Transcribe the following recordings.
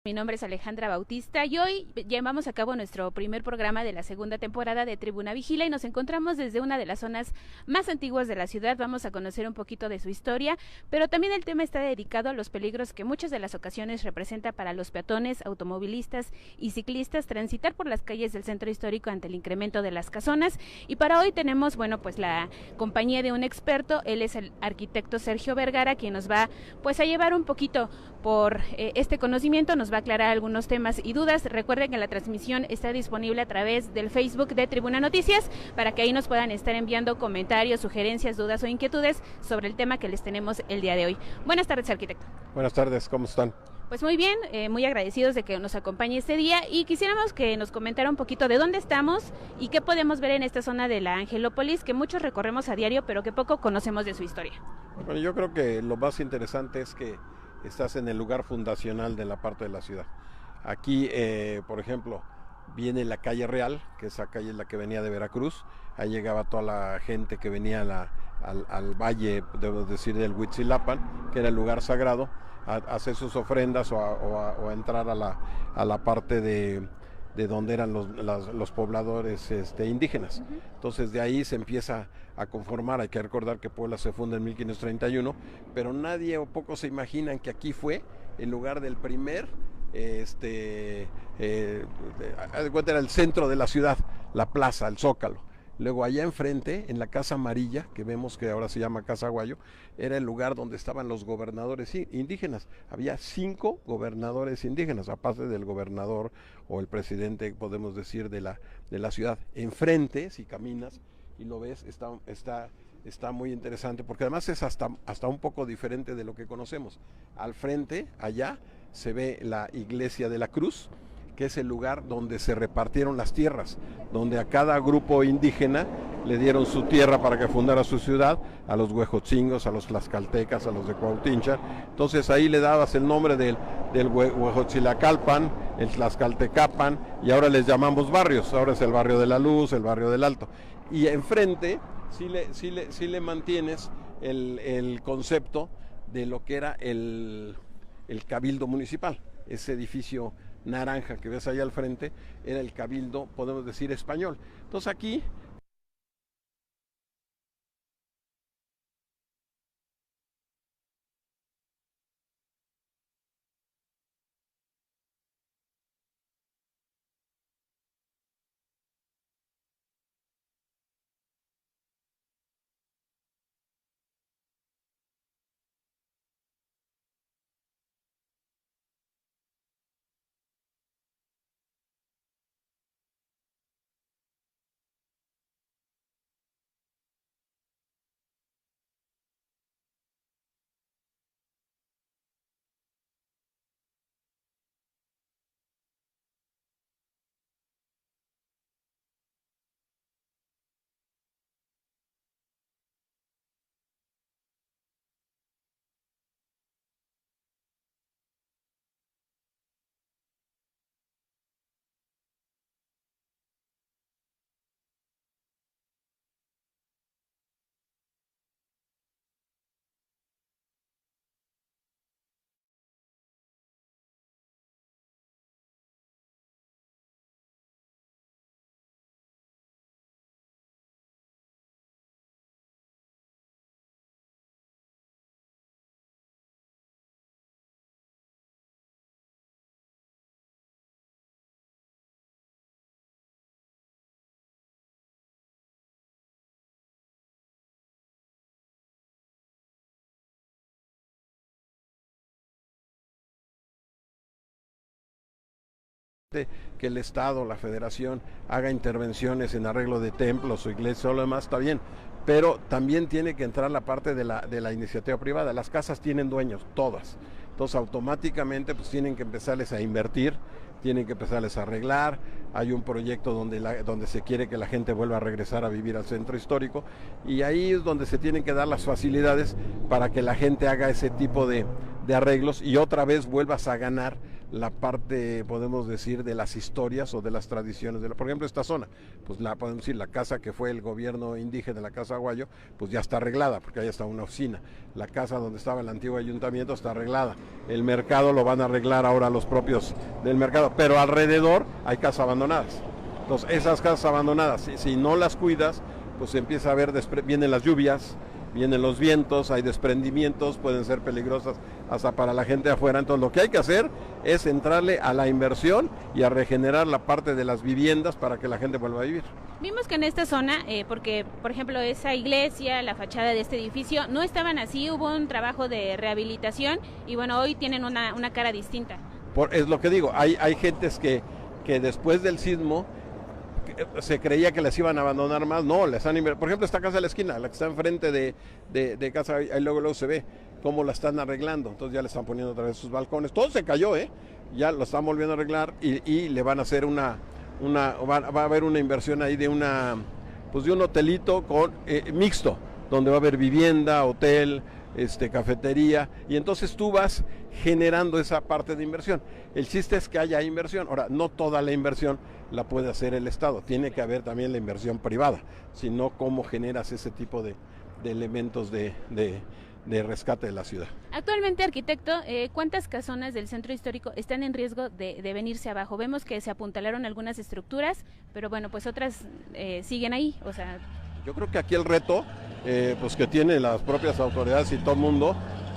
Mi nombre es Alejandra Bautista y hoy llevamos a cabo nuestro primer programa de la segunda temporada de Tribuna Vigila y nos encontramos desde una de las zonas más antiguas de la ciudad. Vamos a conocer un poquito de su historia, pero también el tema está dedicado a los peligros que muchas de las ocasiones representa para los peatones, automovilistas y ciclistas transitar por las calles del centro histórico ante el incremento de las casonas. Y para hoy tenemos, pues la compañía de un experto. Él es el arquitecto Sergio Vergara, quien nos va a llevar un poquito por este conocimiento, nos va a aclarar algunos temas y dudas. Recuerden que la transmisión está disponible a través del Facebook de Tribuna Noticias para que ahí nos puedan estar enviando comentarios, sugerencias, dudas o inquietudes sobre el tema que les tenemos el día de hoy. Buenas tardes, arquitecto. Buenas tardes, ¿cómo están? Pues muy bien, muy agradecidos de que nos acompañe este día y quisiéramos que nos comentara un poquito de dónde estamos y qué podemos ver en esta zona de la Angelópolis, que muchos recorremos a diario, pero que poco conocemos de su historia. Bueno, yo creo que lo más interesante es que estás en el lugar fundacional de la parte de la ciudad. Aquí, por ejemplo, viene la calle Real, que esa calle es la que venía de Veracruz. Ahí llegaba toda la gente que venía al valle, debo decir, del Huitzilapan, que era el lugar sagrado, a hacer sus ofrendas o a entrar a la parte de donde eran los pobladores indígenas. Entonces de ahí se empieza a conformar. Hay que recordar que Puebla se funda en 1531, pero nadie o pocos se imaginan que aquí fue el lugar del primer, era el centro de la ciudad, la plaza, el Zócalo. Luego allá enfrente, en la Casa Amarilla, que vemos que ahora se llama Casa Aguayo, era el lugar donde estaban los gobernadores indígenas. Había 5 gobernadores indígenas, aparte del gobernador o el presidente, podemos decir, de la ciudad. Enfrente, si caminas y lo ves, está muy interesante, porque además es hasta un poco diferente de lo que conocemos. Al frente, allá, se ve la Iglesia de la Cruz, que es el lugar donde se repartieron las tierras, donde a cada grupo indígena le dieron su tierra para que fundara su ciudad, a los huejotzingos, a los tlaxcaltecas, a los de Cuauhtincha. Entonces ahí le dabas el nombre del Huejotzilacalpan, el Tlaxcaltecapan, y ahora les llamamos barrios. Ahora es el barrio de la Luz, el barrio del Alto. Y enfrente sí le mantienes el concepto de lo que era el Cabildo Municipal. Ese edificio naranja que ves ahí al frente era el Cabildo, podemos decir, español. Entonces aquí que el Estado, la Federación, haga intervenciones en arreglo de templos o iglesias, o lo demás está bien, pero también tiene que entrar la parte de la iniciativa privada. Las casas tienen dueños, todas. Entonces automáticamente pues tienen que empezarles a invertir, tienen que empezarles a arreglar. Hay un proyecto donde se quiere que la gente vuelva a regresar a vivir al centro histórico, y ahí es donde se tienen que dar las facilidades para que la gente haga ese tipo de de arreglos y otra vez vuelvas a ganar la parte, podemos decir, de las historias o de las tradiciones. Por ejemplo, esta zona, pues podemos decir, la casa que fue el gobierno indígena, la Casa Aguayo, pues ya está arreglada, porque ahí está una oficina. La casa donde estaba el antiguo ayuntamiento está arreglada. El mercado lo van a arreglar ahora los propios del mercado, pero alrededor hay casas abandonadas. Entonces, esas casas abandonadas, si no las cuidas, pues empieza a haber, vienen las lluvias, vienen los vientos, hay desprendimientos, pueden ser peligrosas hasta para la gente de afuera. Entonces lo que hay que hacer es entrarle a la inversión y a regenerar la parte de las viviendas para que la gente vuelva a vivir. Vimos que en esta zona, porque por ejemplo esa iglesia, la fachada de este edificio, no estaban así, hubo un trabajo de rehabilitación y bueno, hoy tienen una cara distinta. Es lo que digo, hay gentes que después del sismo se creía que les iban a abandonar más, no, les han por ejemplo esta casa de la esquina, la que está enfrente de casa, ahí luego se ve cómo la están arreglando, entonces ya le están poniendo otra vez sus balcones, todo se cayó, ya lo están volviendo a arreglar y le van a hacer va a haber una inversión ahí de un hotelito con mixto, donde va a haber vivienda, hotel, cafetería, y entonces tú vas generando esa parte de inversión. El chiste es que haya inversión. Ahora, no toda la inversión la puede hacer el Estado, tiene que haber también la inversión privada, sino cómo generas ese tipo de elementos de rescate de la ciudad. Actualmente, arquitecto, ¿cuántas casonas del centro histórico están en riesgo de venirse abajo? Vemos que se apuntalaron algunas estructuras, pero bueno, pues otras siguen ahí, o sea... Yo creo que aquí el reto, pues que tienen las propias autoridades y todo el mundo,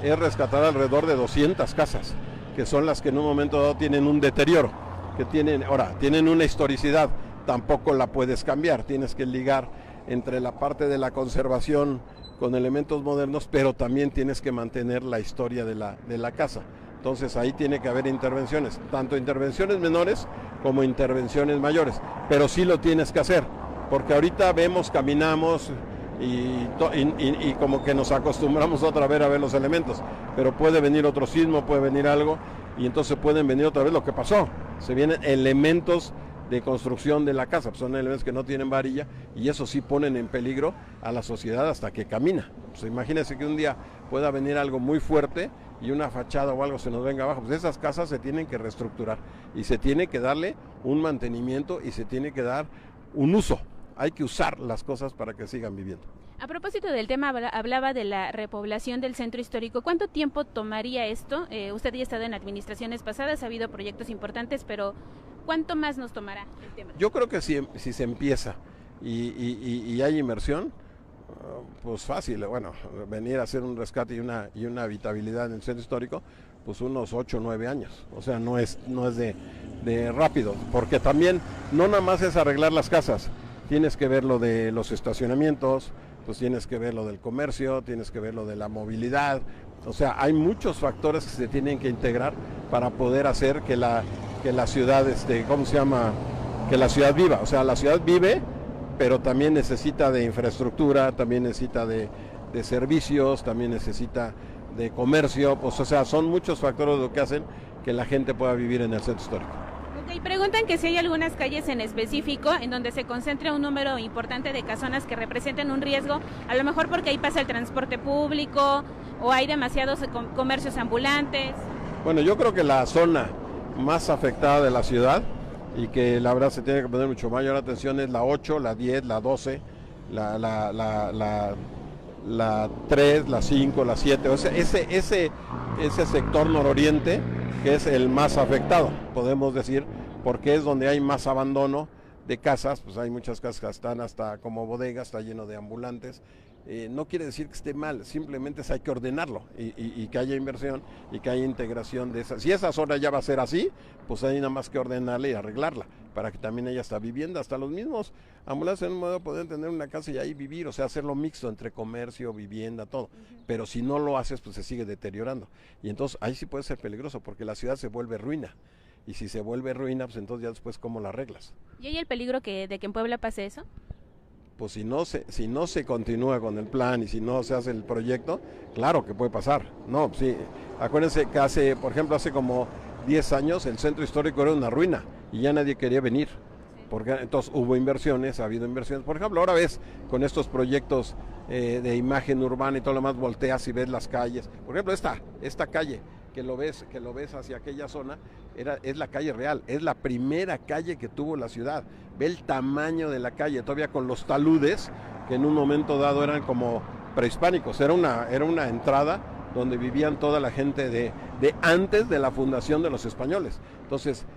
es rescatar alrededor de 200 casas, que son las que en un momento dado tienen un deterioro, que tienen una historicidad, tampoco la puedes cambiar, tienes que ligar entre la parte de la conservación con elementos modernos, pero también tienes que mantener la historia de la casa. Entonces ahí tiene que haber intervenciones, tanto intervenciones menores como intervenciones mayores, pero sí lo tienes que hacer, porque ahorita caminamos y como que nos acostumbramos otra vez a ver los elementos, pero puede venir otro sismo, puede venir algo, y entonces pueden venir otra vez lo que pasó, se vienen elementos de construcción de la casa, pues son elementos que no tienen varilla y eso sí ponen en peligro a la sociedad hasta que camina. Pues imagínense que un día pueda venir algo muy fuerte y una fachada o algo se nos venga abajo, pues esas casas se tienen que reestructurar y se tiene que darle un mantenimiento y se tiene que dar un uso. Hay que usar las cosas para que sigan viviendo. A propósito del tema, hablaba de la repoblación del centro histórico. ¿Cuánto tiempo tomaría esto? Usted ya ha estado en administraciones pasadas, ha habido proyectos importantes, pero ¿cuánto más nos tomará el tema? Yo creo que si se empieza y hay inversión, pues fácil, bueno, venir a hacer un rescate y una habitabilidad en el centro histórico, pues unos 8 o 9 años. O sea, no es de rápido, porque también no nada más es arreglar las casas, tienes que ver lo de los estacionamientos, pues tienes que ver lo del comercio, tienes que ver lo de la movilidad, o sea, hay muchos factores que se tienen que integrar para poder hacer que la ciudad, que la ciudad viva, o sea, la ciudad vive, pero también necesita de infraestructura, también necesita de servicios, también necesita de comercio, pues, o sea, son muchos factores lo que hacen que la gente pueda vivir en el centro histórico. Y preguntan que si hay algunas calles en específico en donde se concentre un número importante de casonas que representen un riesgo, a lo mejor porque ahí pasa el transporte público o hay demasiados comercios ambulantes. Bueno, yo creo que la zona más afectada de la ciudad y que la verdad se tiene que poner mucho mayor atención es la 8, la 10, la 12, la 3, la 5, la 7, o sea, ese sector nororiente que es el más afectado, podemos decir, porque es donde hay más abandono de casas, pues hay muchas casas que están hasta como bodegas, está lleno de ambulantes. No quiere decir que esté mal, simplemente hay que ordenarlo y que haya inversión y que haya integración de esa. Si esa zona ya va a ser así, pues hay nada más que ordenarla y arreglarla, para que también haya hasta vivienda, hasta los mismos ambulantes en un modo pueden tener una casa y ahí vivir, o sea, hacerlo mixto entre comercio, vivienda, todo. Pero si no lo haces, pues se sigue deteriorando. Y entonces ahí sí puede ser peligroso, porque la ciudad se vuelve ruina. Y si se vuelve ruina, pues entonces ya después, ¿cómo la arreglas? ¿Y hay el peligro de que en Puebla pase eso? Pues si no se continúa con el plan y si no se hace el proyecto, claro que puede pasar. No, sí, acuérdense que por ejemplo, hace como 10 años el centro histórico era una ruina y ya nadie quería venir, porque entonces hubo inversiones, ha habido inversiones. Por ejemplo, ahora ves con estos proyectos de imagen urbana y todo lo demás, volteas y ves las calles. Por ejemplo, esta calle que lo ves hacia aquella zona, es la calle real, es la primera calle que tuvo la ciudad. Ve el tamaño de la calle, todavía con los taludes, que en un momento dado eran como prehispánicos, era una entrada donde vivían toda la gente de antes de la fundación de los españoles. Entonces,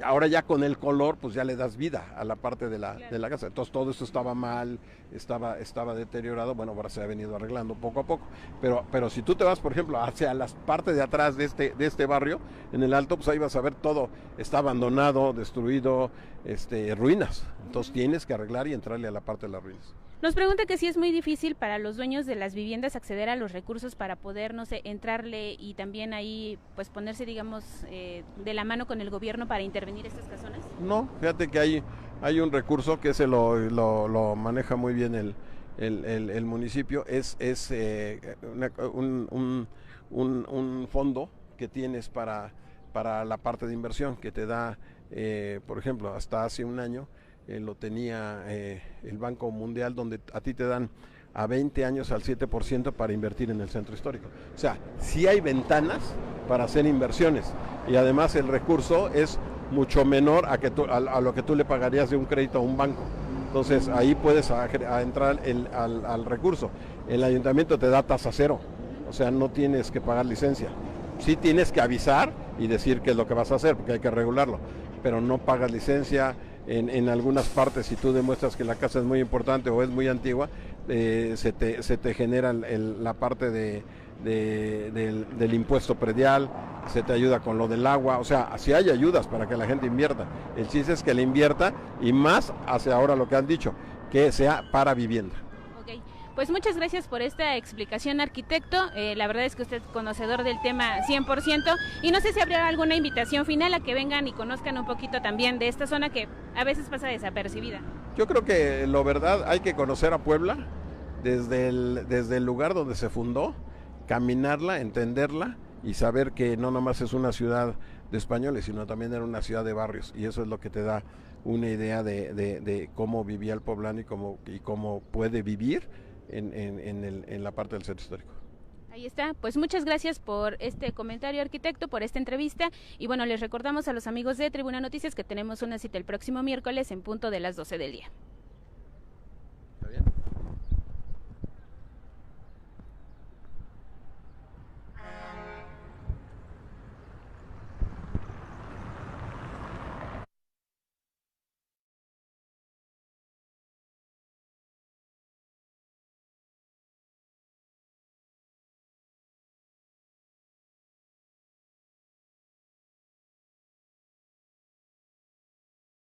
ahora ya con el color, pues ya le das vida a la parte de la casa. Entonces todo esto estaba mal, estaba deteriorado. Bueno, ahora se ha venido arreglando poco a poco. Pero si tú te vas, por ejemplo, hacia la parte de atrás de este barrio, en el Alto, pues ahí vas a ver todo, está abandonado, destruido, ruinas. Entonces tienes que arreglar y entrarle a la parte de las ruinas. Nos pregunta que si es muy difícil para los dueños de las viviendas acceder a los recursos para poder, no sé, entrarle y también ahí pues ponerse, digamos, de la mano con el gobierno para intervenir estas casonas. No, fíjate que hay un recurso que lo maneja muy bien el municipio, es un fondo que tienes para la parte de inversión que te da, por ejemplo, hasta hace un año, lo tenía el Banco Mundial, donde a ti te dan a 20 años al 7% para invertir en el centro histórico. O sea, sí hay ventanas para hacer inversiones y además el recurso es mucho menor a lo que tú le pagarías de un crédito a un banco. Entonces ahí puedes entrar al recurso. El ayuntamiento te da tasa cero, o sea, no tienes que pagar licencia. Sí tienes que avisar y decir qué es lo que vas a hacer, porque hay que regularlo, pero no pagas licencia. En algunas partes, si tú demuestras que la casa es muy importante o es muy antigua, se te genera la parte del impuesto predial, se te ayuda con lo del agua. O sea, sí hay ayudas para que la gente invierta. El chiste es que le invierta y más hacia ahora lo que han dicho, que sea para vivienda. Pues muchas gracias por esta explicación, arquitecto. La verdad es que usted es conocedor del tema 100%. Y no sé si habría alguna invitación final a que vengan y conozcan un poquito también de esta zona que a veces pasa desapercibida. Yo creo que lo verdad hay que conocer a Puebla desde el lugar donde se fundó, caminarla, entenderla y saber que no nomás es una ciudad de españoles, sino también era una ciudad de barrios. Y eso es lo que te da una idea de cómo vivía el poblano y cómo puede vivir en la parte del centro histórico. Ahí está, pues muchas gracias por este comentario, arquitecto, por esta entrevista y bueno, les recordamos a los amigos de Tribuna Noticias que tenemos una cita el próximo miércoles en punto de las 12 del día.